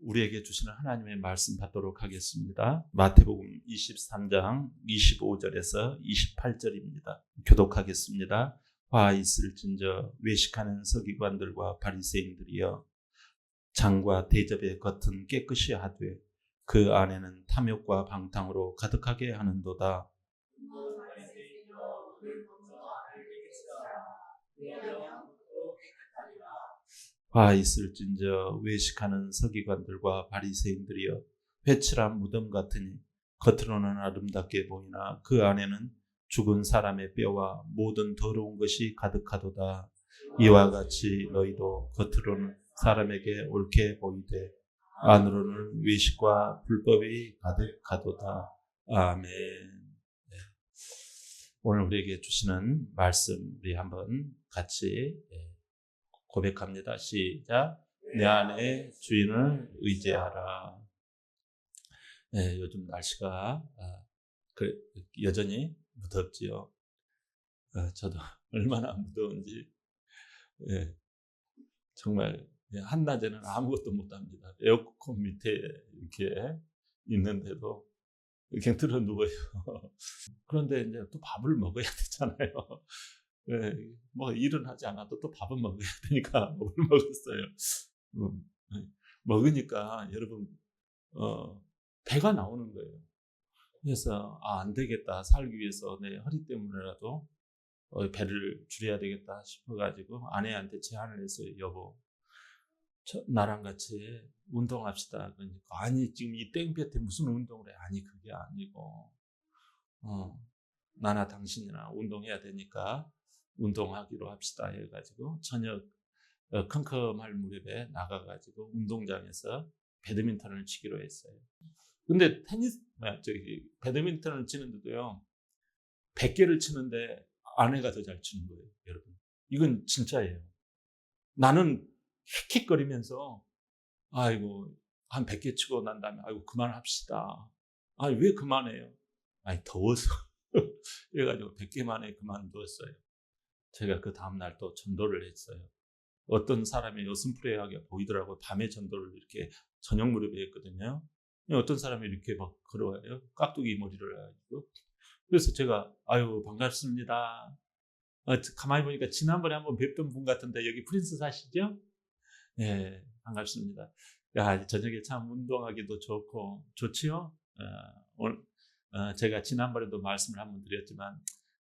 우리에게 주시는 하나님의 말씀 받도록 하겠습니다. 마태복음 23장 25절에서 28절입니다. 교독하겠습니다. 화 있을진저 외식하는 서기관들과 바리새인들이여, 장과 대접의 겉은 깨끗이 하되 그 안에는 탐욕과 방탕으로 가득하게 하는도다. 화 있을진저 외식하는 서기관들과 바리새인들이여, 회칠한 무덤 같으니 겉으로는 아름답게 보이나 그 안에는 죽은 사람의 뼈와 모든 더러운 것이 가득하도다. 이와 같이 너희도 겉으로는 사람에게 옳게 보이되 안으로는 외식과 불법이 가득하도다. 아멘. 네. 오늘 우리에게 주시는 말씀 우리 한번 같이 고백합니다. 시작. 내 안에 주인을 의지하라. 네, 요즘 날씨가 여전히 무덥지요. 저도 얼마나 무더운지 정말 한낮에는 아무것도 못합니다. 에어컨 밑에 이렇게 있는데도 그냥 들어 누워요. 그런데 이제 또 밥을 먹어야 되잖아요. 뭐 일은 하지 않아도 또 밥은 먹어야 되니까 밥을 먹었어요. 먹으니까 여러분 배가 나오는 거예요. 그래서 안 되겠다, 살기 위해서 내 허리 때문에라도 배를 줄여야 되겠다 싶어가지고 아내한테 제안을 했어요. 여보, 나랑 같이 운동합시다. 그러니까 아니 지금 이 땡볕에 무슨 운동을 해? 아니 그게 아니고 나나 당신이나 운동해야 되니까 운동하기로 합시다 해가지고 저녁 컴컴할 무렵에 나가가지고 운동장에서 배드민턴을 치기로 했어요. 근데 배드민턴을 치는데도요, 100개를 치는데 아내가 더 잘 치는 거예요, 여러분. 이건 진짜예요. 나는 헥헥거리면서 아이고 한 100개 치고 난 다음에 아이고 그만합시다. 아니 왜 그만해요? 아니 더워서. 그래가지고 100개 만에 그만두었어요. 제가 그 다음날 또 전도를 했어요. 어떤 사람이 여슴푸레하게 보이더라고요. 밤에 전도를 이렇게 저녁 무렵에 했거든요. 어떤 사람이 이렇게 막 걸어와요. 깍두기 머리를 해가지고. 그래서 제가 아유 반갑습니다. 가만히 보니까 지난번에 한번 뵙던 분 같은데 여기 프린스 사시죠? 네, 반갑습니다. 야, 저녁에 참 운동하기도 좋고 좋지요? 오늘 제가 지난번에도 말씀을 한번 드렸지만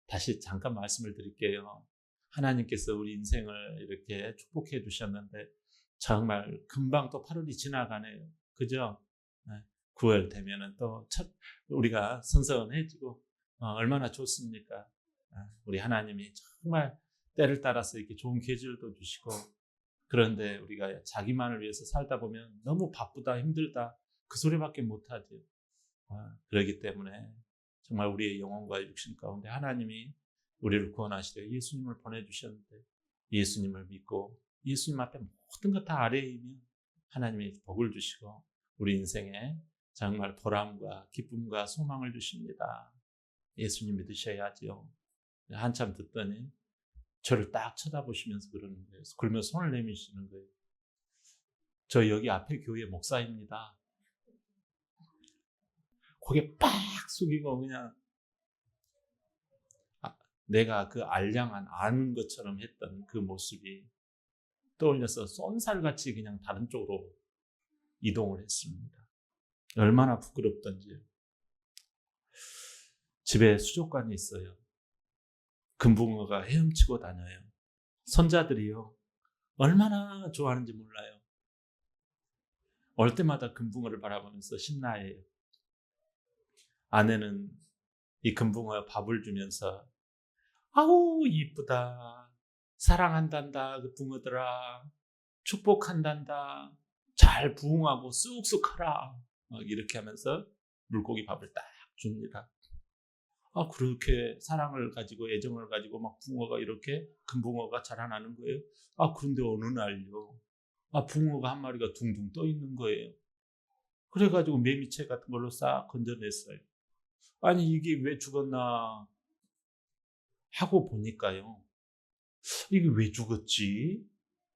다시 잠깐 말씀을 드릴게요. 하나님께서 우리 인생을 이렇게 축복해 주셨는데 정말 금방 또 8월이 지나가네요. 그죠? 9월 되면은 또 우리가 선선해지고 얼마나 좋습니까? 우리 하나님이 정말 때를 따라서 이렇게 좋은 계절도 주시고, 그런데 우리가 자기만을 위해서 살다 보면 너무 바쁘다, 힘들다 그 소리밖에 못하죠. 그렇기 때문에 정말 우리의 영혼과 육신 가운데 하나님이 우리를 구원하시려 예수님을 보내주셨는데 예수님을 믿고 예수님 앞에 모든 것 다 아뢰이면 하나님이 복을 주시고 우리 인생에 정말 보람과 기쁨과 소망을 주십니다. 예수님 믿으셔야지요. 한참 듣더니 저를 딱 쳐다보시면서 그러는 거예요. 그러면서 손을 내미시는 거예요. 저 여기 앞에 교회 목사입니다. 고개 빡 숙이고 그냥 내가 그 알량한 아는 것처럼 했던 그 모습이 떠올려서 쏜살같이 그냥 다른 쪽으로 이동을 했습니다. 얼마나 부끄럽던지요. 집에 수족관이 있어요. 금붕어가 헤엄치고 다녀요. 손자들이요, 얼마나 좋아하는지 몰라요. 올 때마다 금붕어를 바라보면서 신나해요. 아내는 이 금붕어 밥을 주면서 아우 이쁘다, 사랑한단다, 그 붕어들아, 축복한단다, 잘 부응하고 쑥쑥 커라, 이렇게 하면서 물고기 밥을 딱 줍니다. 그렇게 사랑을 가지고 애정을 가지고 막 붕어가 이렇게 금붕어가 자라나는 거예요. 그런데 어느 날요, 붕어가 한 마리가 둥둥 떠 있는 거예요. 그래가지고 매미채 같은 걸로 싹 건져냈어요. 아니 이게 왜 죽었나 하고 보니까요, 이게 왜 죽었지?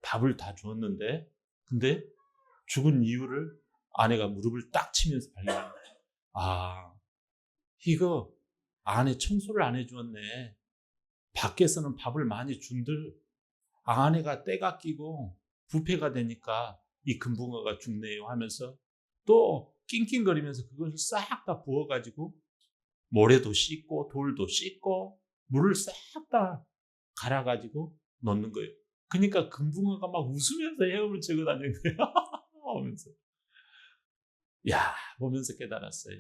밥을 다 주었는데, 근데 죽은 이유를 아내가 무릎을 딱 치면서 발견한 거예요. 아, 이거 아내 청소를 안 해주었네. 밖에서는 밥을 많이 준들 아내가 때가 끼고 부패가 되니까 이 금붕어가 죽네요 하면서 또 낑낑거리면서 그것을 싹 다 부어가지고 모래도 씻고 돌도 씻고 물을 싹 다 갈아가지고 넣는 거예요. 그러니까 금붕어가 막 웃으면서 헤엄을 치고 다니는 거예요. 하면서. 야, 보면서 깨달았어요.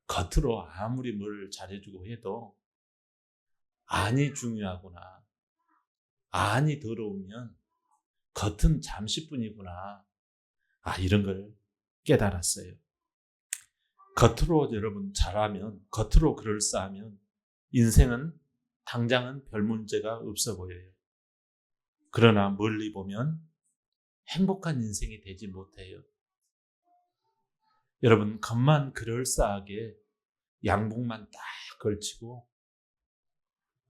겉으로 아무리 뭘 잘해주고 해도 안이 중요하구나. 안이 더러우면 겉은 잠시뿐이구나. 아, 이런 걸 깨달았어요. 겉으로 여러분 잘하면, 겉으로 그럴싸하면 인생은 당장은 별 문제가 없어 보여요. 그러나 멀리 보면 행복한 인생이 되지 못해요. 여러분, 겉만 그럴싸하게 양복만 딱 걸치고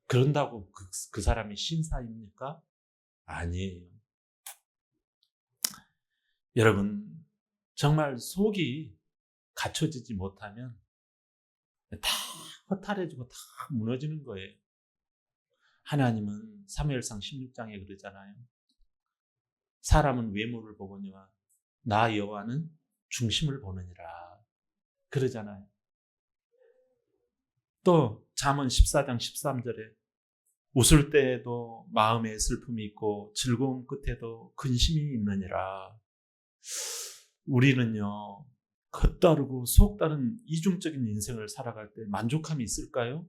그런다고 그 사람이 신사입니까? 아니에요. 여러분, 정말 속이 갖춰지지 못하면 다 허탈해지고 다 무너지는 거예요. 하나님은 사무엘상 16장에 그러잖아요. 사람은 외모를 보거니와 나 여호와는 중심을 보느니라. 그러잖아요. 또 잠언 14장 13절에 웃을 때에도 마음에 슬픔이 있고 즐거움 끝에도 근심이 있느니라. 우리는요, 겉다르고 속다른 이중적인 인생을 살아갈 때 만족함이 있을까요?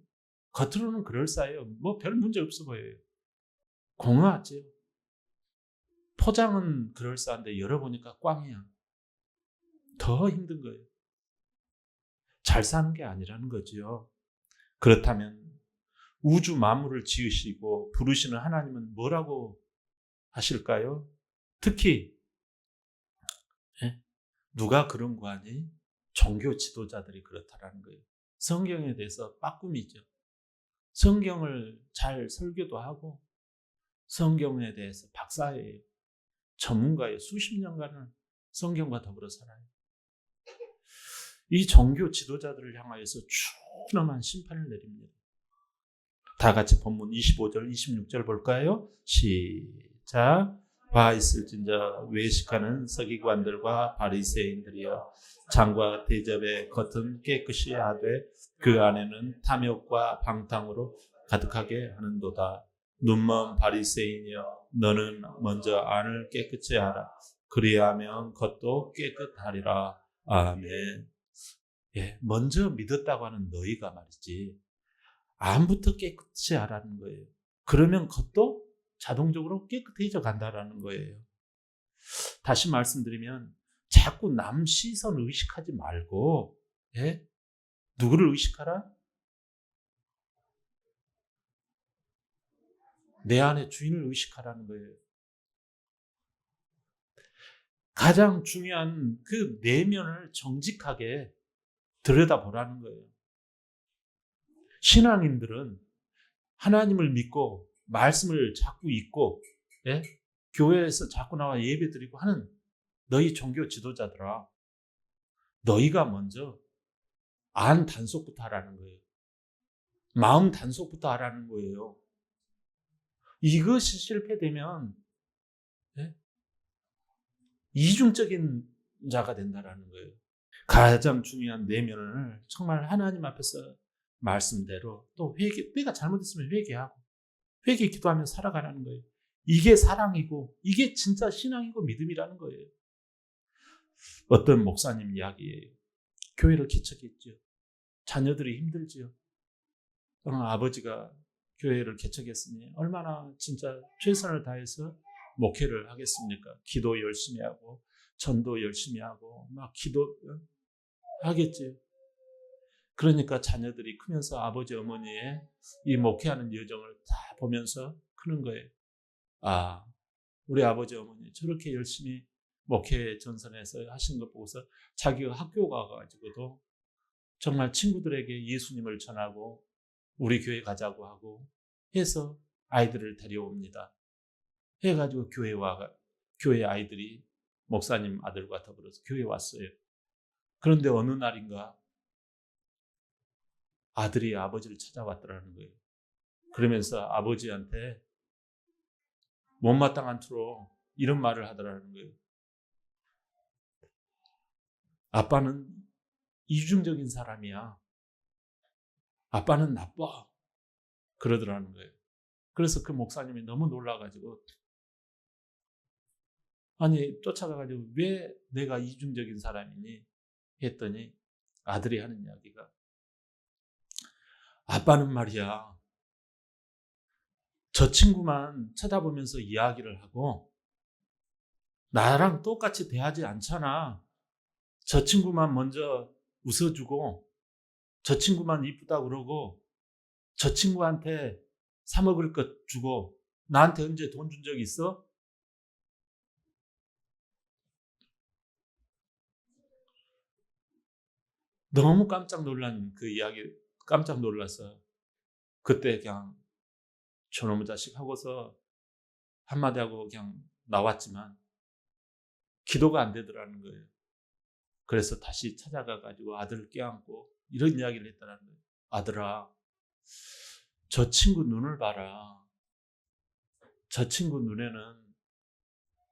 겉으로는 그럴싸해요. 뭐 별 문제 없어 보여요. 공허하죠. 포장은 그럴싸한데 열어보니까 꽝이야. 더 힘든 거예요. 잘 사는 게 아니라는 거지요. 그렇다면 우주 만물을 지으시고 부르시는 하나님은 뭐라고 하실까요? 특히 누가 그런 거 아니? 종교 지도자들이 그렇다라는 거예요. 성경에 대해서 빠꿈이죠. 성경을 잘 설교도 하고 성경에 대해서 박사예요. 전문가예요. 수십 년간은 성경과 더불어 살아요. 이 종교 지도자들을 향하여서 준엄한 심판을 내립니다. 다 같이 본문 25절, 26절 볼까요? 시작. 봐 있을진저 외식하는 서기관들과 바리새인들이여 장과 대접의 겉은 깨끗이 하되 그 안에는 탐욕과 방탕으로 가득하게 하는도다. 눈먼 바리새인이여 너는 먼저 안을 깨끗이 하라. 그리하면 겉도 깨끗하리라. 아멘. 예, 먼저 믿었다고 하는 너희가 말이지 안부터 깨끗이 하라는 거예요. 그러면 겉도 자동적으로 깨끗해져 간다라는 거예요. 다시 말씀드리면 자꾸 남 시선 의식하지 말고 예? 누구를 의식하라? 내 안의 주인을 의식하라는 거예요. 가장 중요한 그 내면을 정직하게 들여다보라는 거예요. 신앙인들은 하나님을 믿고 말씀을 자꾸 읽고 예? 교회에서 자꾸 나와 예배 드리고 하는 너희 종교 지도자들아, 너희가 먼저 안 단속부터 하라는 거예요. 마음 단속부터 하라는 거예요. 이것이 실패되면 예? 이중적인 자가 된다라는 거예요. 가장 중요한 내면을 정말 하나님 앞에서 말씀대로 또 내가 잘못했으면 회개하고 회개 기도하며 살아가라는 거예요. 이게 사랑이고 이게 진짜 신앙이고 믿음이라는 거예요. 어떤 목사님 이야기예요. 교회를 개척했죠. 자녀들이 힘들지요. 아버지가 교회를 개척했으니 얼마나 진짜 최선을 다해서 목회를 하겠습니까? 기도 열심히 하고 전도 열심히 하고 막 기도 하겠지요. 그러니까 자녀들이 크면서 아버지 어머니의 이 목회하는 여정을 다 보면서 크는 거예요. 아, 우리 아버지 어머니 저렇게 열심히 목회 전선에서 하시는 것 보고서 자기가 학교 가가지고도 정말 친구들에게 예수님을 전하고 우리 교회 가자고 하고 해서 아이들을 데려옵니다. 해가지고 교회 아이들이 목사님 아들과 더불어서 교회에 왔어요. 그런데 어느 날인가 아들이 아버지를 찾아왔더라는 거예요. 그러면서 아버지한테 못마땅한 투로 이런 말을 하더라는 거예요. 아빠는 이중적인 사람이야. 아빠는 나빠. 그러더라는 거예요. 그래서 그 목사님이 너무 놀라가지고 아니 쫓아가가지고 왜 내가 이중적인 사람이니 했더니 아들이 하는 이야기가 아빠는 말이야 저 친구만 쳐다보면서 이야기를 하고 나랑 똑같이 대하지 않잖아. 저 친구만 먼저 웃어주고 저 친구만 이쁘다 그러고 저 친구한테 사 먹을 것 주고 나한테 언제 돈 준 적 있어? 너무 깜짝 놀란 그 이야기 깜짝 놀라서 그때 그냥 저놈의 자식 하고서 한마디 하고 그냥 나왔지만 기도가 안 되더라는 거예요. 그래서 다시 찾아가 가지고 아들을 껴안고 이런 이야기를 했다는 거예요. 아들아, 저 친구 눈을 봐라. 저 친구 눈에는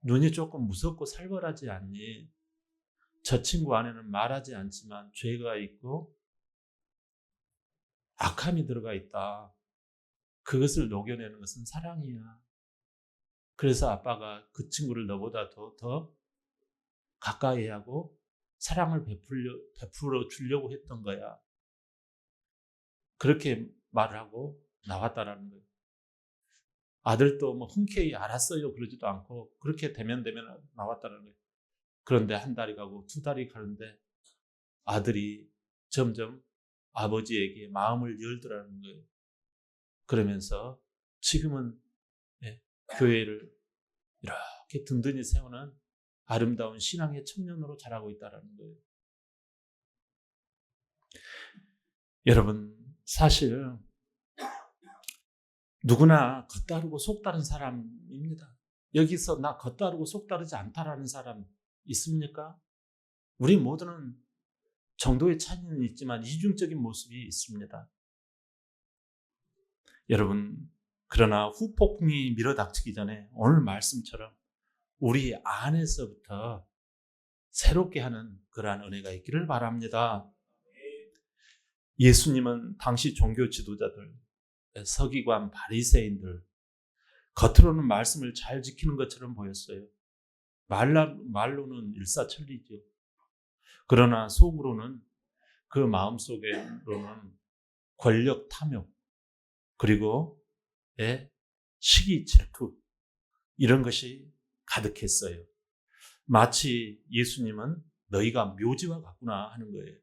눈이 조금 무섭고 살벌하지 않니? 저 친구 안에는 말하지 않지만 죄가 있고 악함이 들어가 있다. 그것을 녹여내는 것은 사랑이야. 그래서 아빠가 그 친구를 너보다 더 가까이 하고 사랑을 베풀어 주려고 했던 거야. 그렇게 말을 하고 나왔다라는 거예요. 아들도 뭐 흔쾌히 알았어요 그러지도 않고 그렇게 되면 나왔다는 거예요. 그런데 한 달이 가고 두 달이 가는데 아들이 점점 아버지에게 마음을 열더라는 거예요. 그러면서 지금은 교회를 이렇게 든든히 세우는 아름다운 신앙의 청년으로 자라고 있다는 거예요. 여러분 사실 누구나 겉다르고 속다른 사람입니다. 여기서 나 겉다르고 속다르지 않다라는 사람 있습니까? 우리 모두는 정도의 차이는 있지만 이중적인 모습이 있습니다. 여러분 그러나 후폭풍이 밀어닥치기 전에 오늘 말씀처럼 우리 안에서부터 새롭게 하는 그러한 은혜가 있기를 바랍니다. 예수님은 당시 종교 지도자들, 서기관, 바리새인들 겉으로는 말씀을 잘 지키는 것처럼 보였어요. 말로는 일사천리죠. 그러나 속으로는 그 마음속으로는 권력 탐욕 그리고 시기 질투 이런 것이 가득했어요. 마치 예수님은 너희가 묘지와 같구나 하는 거예요.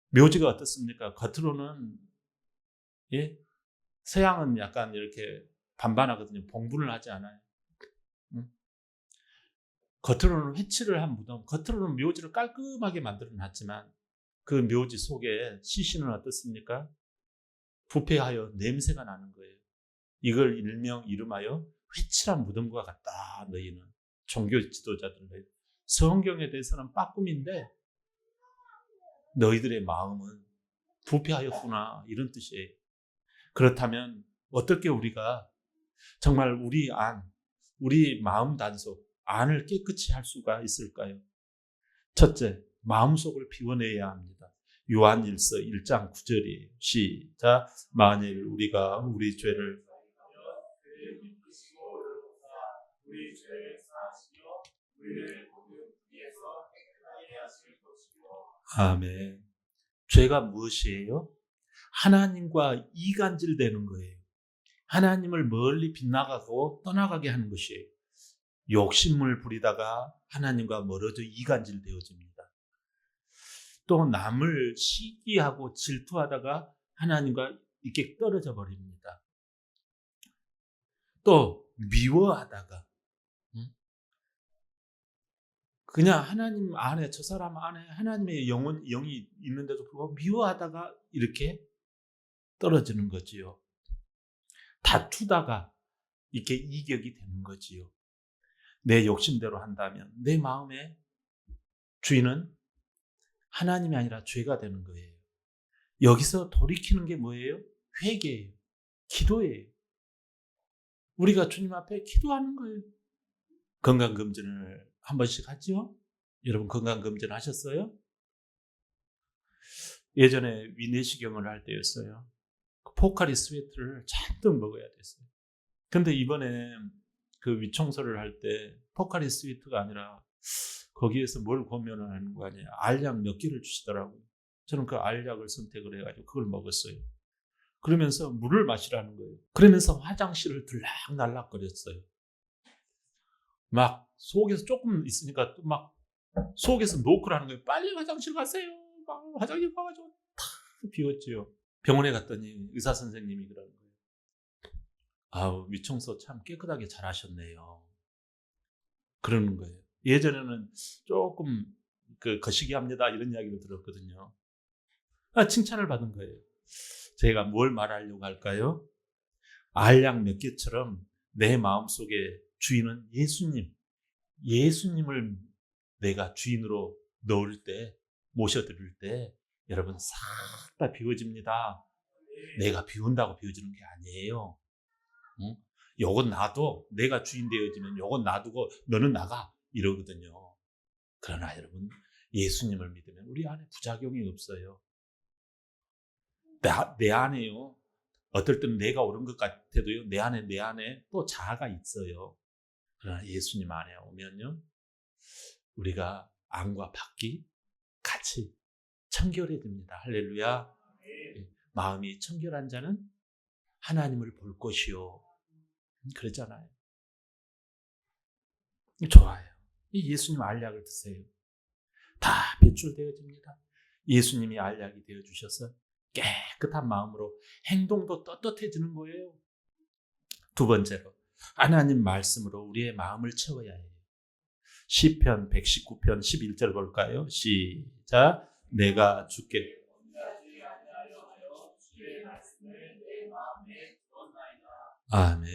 묘지가 어떻습니까? 겉으로는 서양은 약간 이렇게 반반하거든요. 봉분을 하지 않아요. 겉으로는 회칠을 한 무덤, 겉으로는 묘지를 깔끔하게 만들어 놨지만 그 묘지 속에 시신은 어떻습니까? 부패하여 냄새가 나는 거예요. 이걸 일명 이름하여 회칠한 무덤과 같다. 너희는 종교 지도자들 성경에 대해서는 빠꿈인데 너희들의 마음은 부패하였구나 이런 뜻이에요. 그렇다면 어떻게 우리가 정말 우리 마음 단속 안을 깨끗이 할 수가 있을까요? 첫째, 마음속을 비워내야 합니다. 요한일서 1장 9절이에요. 시작. 만일 우리가 우리 죄를 아멘. 죄가 무엇이에요? 하나님과 이간질되는 거예요. 하나님을 멀리 빗나가고 떠나가게 하는 것이에요. 욕심을 부리다가 하나님과 멀어져 이간질 되어집니다. 또 남을 시기하고 질투하다가 하나님과 이렇게 떨어져 버립니다. 또 미워하다가 그냥 하나님 안에 저 사람 안에 하나님의 영이 있는데도 불구하고 미워하다가 이렇게 떨어지는 거지요. 다투다가 이렇게 이격이 되는 거지요. 내 욕심대로 한다면 내 마음의 주인은 하나님이 아니라 죄가 되는 거예요. 여기서 돌이키는 게 뭐예요? 회개예요. 기도예요. 우리가 주님 앞에 기도하는 거예요. 건강검진을 한 번씩 하죠? 여러분 건강검진 하셨어요? 예전에 위내시경을 할 때였어요. 포카리 스웨트를 잔뜩 먹어야 됐어요. 근데 이번에 그 위청소를 할 때 포카리 스웨트가 아니라 거기에서 뭘 고민을 하는 거 아니에요. 알약 몇 개를 주시더라고요. 저는 그 알약을 선택을 해가지고 그걸 먹었어요. 그러면서 물을 마시라는 거예요. 그러면서 화장실을 들락날락거렸어요. 막 속에서 조금 있으니까 또 막 속에서 노크를 하는 거예요. 빨리 화장실 가세요. 막 화장실 가가지고 다 비웠지요. 병원에 갔더니 의사 선생님이 그러는 거예요. 아우, 위청소 참 깨끗하게 잘 하셨네요. 그러는 거예요. 예전에는 조금 거시기 합니다 이런 이야기를 들었거든요. 칭찬을 받은 거예요. 제가 뭘 말하려고 할까요? 알약 몇 개처럼 내 마음속에 주인은 예수님을 내가 주인으로 넣을 때, 모셔드릴 때 여러분 싹 다 비워집니다. 내가 비운다고 비워지는 게 아니에요. 응? 요건 놔둬. 내가 주인 되어지면 요건 놔두고 너는 나가 이러거든요. 그러나 여러분 예수님을 믿으면 우리 안에 부작용이 없어요. 내 안에요. 어떨 때는 내가 옳은 것 같아도요. 내 안에 또 자아가 있어요. 그러나 예수님 안에 오면요. 우리가 안과 밖이 같이 청결해집니다. 할렐루야. 마음이 청결한 자는 하나님을 볼 것이요. 그러잖아요. 좋아요. 이 예수님 알약을 드세요. 다 배출되어집니다. 예수님이 알약이 되어주셔서 깨끗한 마음으로 행동도 떳떳해지는 거예요. 두 번째로 하나님 말씀으로 우리의 마음을 채워야 해요. 시편 119편 11절 볼까요? 시작. 내가 주께 아멘.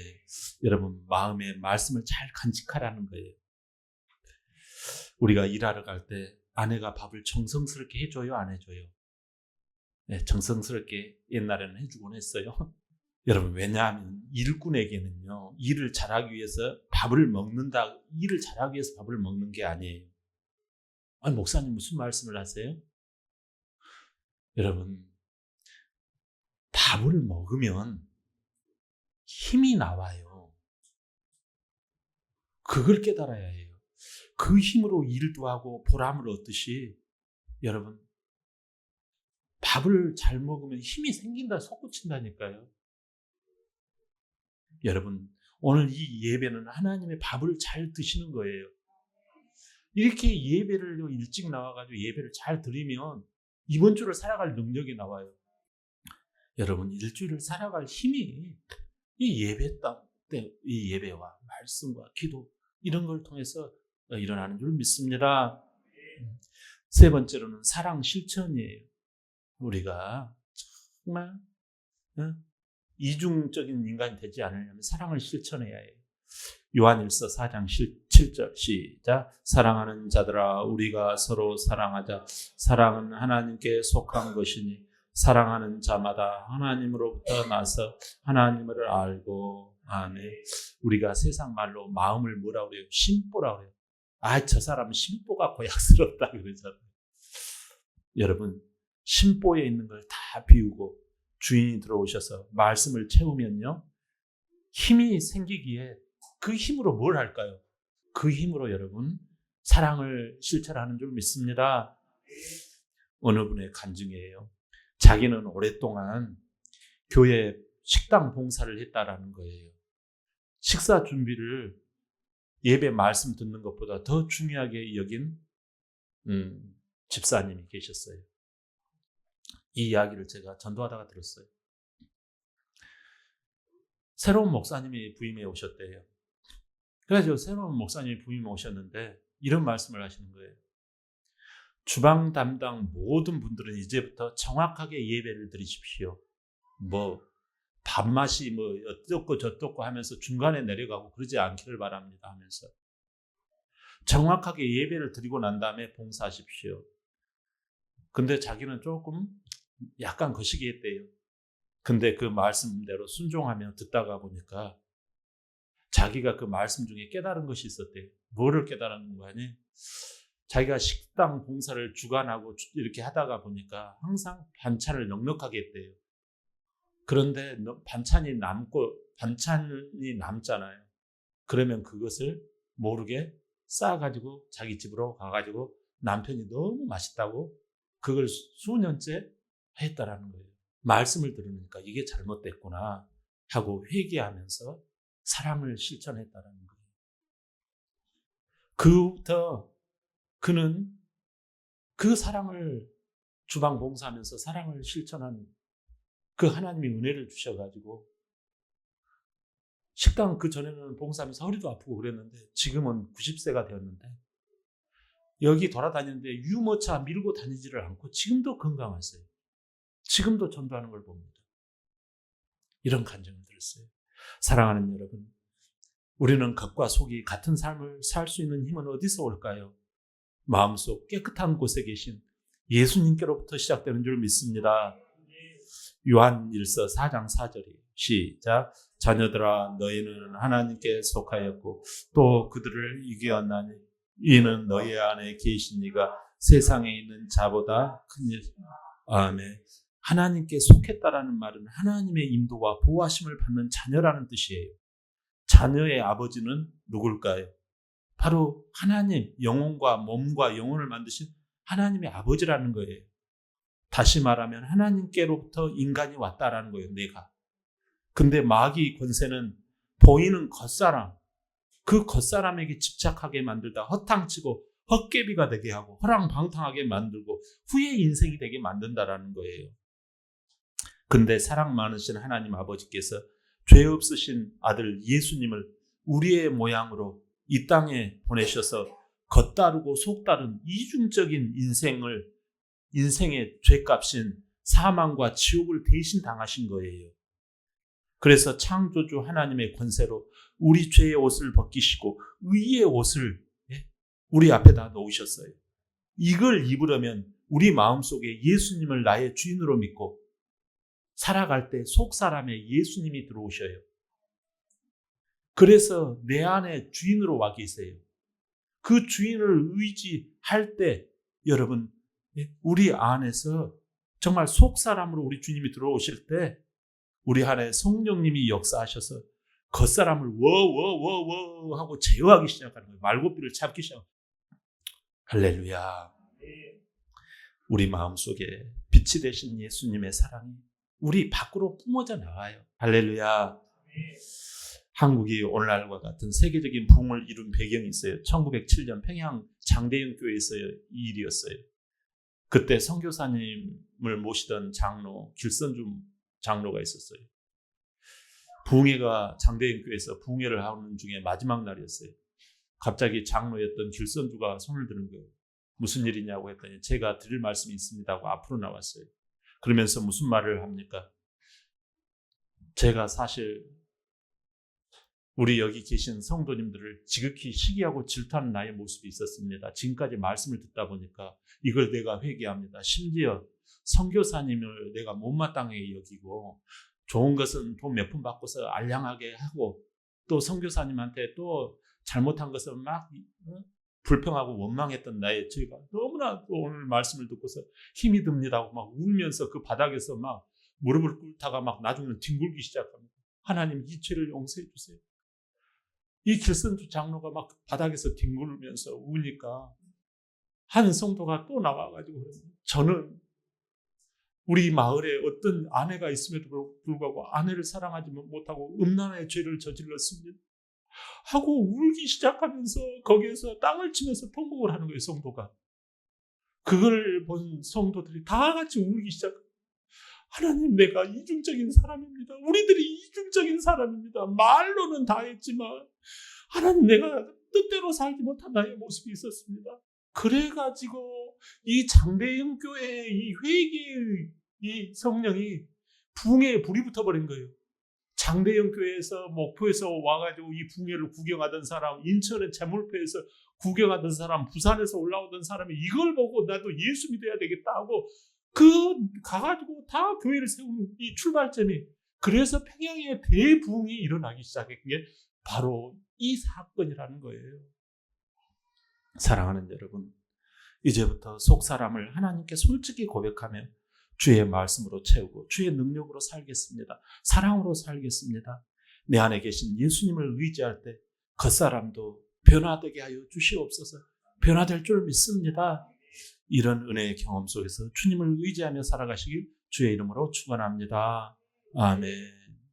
여러분 마음의 말씀을 잘 간직하라는 거예요. 우리가 일하러 갈 때 아내가 밥을 정성스럽게 해줘요, 안 해줘요? 네, 정성스럽게 옛날에는 해주곤 했어요. 여러분 왜냐하면 일꾼에게는요, 일을 잘하기 위해서 밥을 먹는 게 아니에요. 아니, 목사님 무슨 말씀을 하세요? 여러분 밥을 먹으면 힘이 나와요. 그걸 깨달아야 해요. 그 힘으로 일도 하고 보람을 얻듯이 여러분 밥을 잘 먹으면 힘이 생긴다, 솟구친다니까요. 여러분 오늘 이 예배는 하나님의 밥을 잘 드시는 거예요. 이렇게 예배를 일찍 나와가지고 예배를 잘 드리면 이번 주를 살아갈 능력이 나와요. 여러분 일주일을 살아갈 힘이 이 예배 때 이 예배와 말씀과 기도 이런 걸 통해서 일어나는 줄 믿습니다. 세 번째로는 사랑 실천이에요. 우리가 정말 이중적인 인간이 되지 않으려면 사랑을 실천해야 해요. 요한일서 4장 7절 시작. 사랑하는 자들아 우리가 서로 사랑하자. 사랑은 하나님께 속한 것이니 사랑하는 자마다 하나님으로부터 나서 하나님을 알고 아멘. 우리가 세상 말로 마음을 뭐라고 그래요? 심보라고 그래요. 저 사람은 심보가 고약스럽다 그러잖아요. 여러분 심보에 있는 걸 다 비우고 주인이 들어오셔서 말씀을 채우면요 힘이 생기기에 그 힘으로 뭘 할까요? 그 힘으로 여러분 사랑을 실천하는 줄 믿습니다. 어느 분의 간증이에요. 자기는 오랫동안 교회 식당 봉사를 했다라는 거예요. 식사 준비를 예배 말씀 듣는 것보다 더 중요하게 여긴 집사님이 계셨어요. 이 이야기를 제가 전도하다가 들었어요. 새로운 목사님이 부임해 오셨대요. 그래서 새로운 목사님이 부임해 오셨는데 이런 말씀을 하시는 거예요. 주방 담당 모든 분들은 이제부터 정확하게 예배를 드리십시오. 밥맛이 어떻고 저떻고 하면서 중간에 내려가고 그러지 않기를 바랍니다 하면서 정확하게 예배를 드리고 난 다음에 봉사하십시오. 근데 자기는 조금 약간 거시기했대요. 근데 그 말씀대로 순종하며 듣다가 보니까 자기가 그 말씀 중에 깨달은 것이 있었대요. 뭐를 깨달은 거 아니? 자기가 식당 봉사를 주관하고 이렇게 하다가 보니까 항상 반찬을 넉넉하게 했대요. 그런데 반찬이 남잖아요. 그러면 그것을 모르게 싸가지고 자기 집으로 가가지고 남편이 너무 맛있다고 그걸 수년째 했다라는 거예요. 말씀을 들으니까 이게 잘못됐구나 하고 회개하면서 사랑을 실천했다라는 거예요. 그부터 그는 그 사랑을 주방 봉사하면서 사랑을 실천한 그 하나님이 은혜를 주셔가지고 식당 그 전에는 봉사하면서 허리도 아프고 그랬는데 지금은 90세가 되었는데 여기 돌아다니는데 유모차 밀고 다니지를 않고 지금도 건강하세요. 지금도 전도하는 걸 봅니다. 이런 감정을 들었어요. 사랑하는 여러분, 우리는 겉과 속이 같은 삶을 살 수 있는 힘은 어디서 올까요? 마음속 깨끗한 곳에 계신 예수님께로부터 시작되는 줄 믿습니다. 요한일서 4장 4절이에요. 시작. 자녀들아 너희는 하나님께 속하였고 또 그들을 이기었나니 이는 너희 안에 계신 이가 세상에 있는 자보다 큰 일. 아멘. 하나님께 속했다라는 말은 하나님의 인도와 보호하심을 받는 자녀라는 뜻이에요. 자녀의 아버지는 누굴까요? 바로 하나님, 영혼과 몸과 영혼을 만드신 하나님의 아버지라는 거예요. 다시 말하면 하나님께로부터 인간이 왔다라는 거예요, 내가. 근데 마귀 권세는 보이는 겉사람, 그 겉사람에게 집착하게 만들다 허탕치고 헛개비가 되게 하고 허랑방탕하게 만들고 후의 인생이 되게 만든다라는 거예요. 근데 사랑 많으신 하나님 아버지께서 죄 없으신 아들 예수님을 우리의 모양으로 이 땅에 보내셔서 겉다르고 속다른 이중적인 인생의 죄값인 사망과 지옥을 대신 당하신 거예요. 그래서 창조주 하나님의 권세로 우리 죄의 옷을 벗기시고 의의 옷을 우리 앞에다 놓으셨어요. 이걸 입으려면 우리 마음속에 예수님을 나의 주인으로 믿고 살아갈 때 속사람에 예수님이 들어오셔요. 그래서 내 안에 주인으로 와 계세요. 그 주인을 의지할 때 여러분 우리 안에서 정말 속사람으로 우리 주님이 들어오실 때 우리 안에 성령님이 역사하셔서 겉사람을 워워워워 하고 제어하기 시작하는 거예요. 말고삐를 잡기 시작합니다. 할렐루야. 우리 마음속에 빛이 되신 예수님의 사랑이 우리 밖으로 뿜어져 나와요. 할렐루야. 한국이 오늘날과 같은 세계적인 붕을 이룬 배경이 있어요. 1907년 평양 장대영 교회에서의 일이었어요. 그때 선교사님을 모시던 장로 길선주 장로가 있었어요. 부흥회가 장대영 교회에서 부흥회를 하는 중에 마지막 날이었어요. 갑자기 장로였던 길선주가 손을 드는 거예요. 무슨 일이냐고 했더니 제가 드릴 말씀이 있습니다 하고 앞으로 나왔어요. 그러면서 무슨 말을 합니까? 제가 사실 우리 여기 계신 성도님들을 지극히 시기하고 질투하는 나의 모습이 있었습니다. 지금까지 말씀을 듣다 보니까 이걸 내가 회개합니다. 심지어 선교사님을 내가 못마땅하게 여기고 좋은 것은 돈 몇 푼 받고서 알량하게 하고 또 선교사님한테 또 잘못한 것을 막 불평하고 원망했던 나의 죄가 너무나 또 오늘 말씀을 듣고서 힘이 듭니다 하고 막 울면서 그 바닥에서 막 무릎을 꿇다가 막 나중에는 뒹굴기 시작합니다. 하나님 이 죄를 용서해 주세요. 이 길선주 장로가 막 바닥에서 뒹굴면서 우니까 한 성도가 또 나와가지고 저는 우리 마을에 어떤 아내가 있음에도 불구하고 아내를 사랑하지 못하고 음란의 죄를 저질렀습니다 하고 울기 시작하면서 거기에서 땅을 치면서 통곡을 하는 거예요. 성도가. 그걸 본 성도들이 다 같이 울기 시작합니다. 하나님 내가 이중적인 사람입니다. 우리들이 이중적인 사람입니다. 말로는 다 했지만 하나님 내가 뜻대로 살지 못한 나의 모습이 있었습니다. 그래가지고 이 장대영 교회의 이 회개의 이 성령이 붕에 불이 붙어버린 거예요. 장대영 교회에서 목포에서 와가지고 이 풍예를 구경하던 사람, 인천의 재물포에서 구경하던 사람, 부산에서 올라오던 사람이 이걸 보고 나도 예수 믿어야 되겠다 하고 가가지고 다 교회를 세우는 이 출발점이, 그래서 평양에 대부흥이 일어나기 시작한 게 바로 이 사건이라는 거예요. 사랑하는 여러분, 이제부터 속 사람을 하나님께 솔직히 고백하며 주의 말씀으로 채우고 주의 능력으로 살겠습니다. 사랑으로 살겠습니다. 내 안에 계신 예수님을 의지할 때 겉사람도 변화되게 하여 주시옵소서. 변화될 줄 믿습니다. 이런 은혜의 경험 속에서 주님을 의지하며 살아가시길 주의 이름으로 축원합니다. 아멘.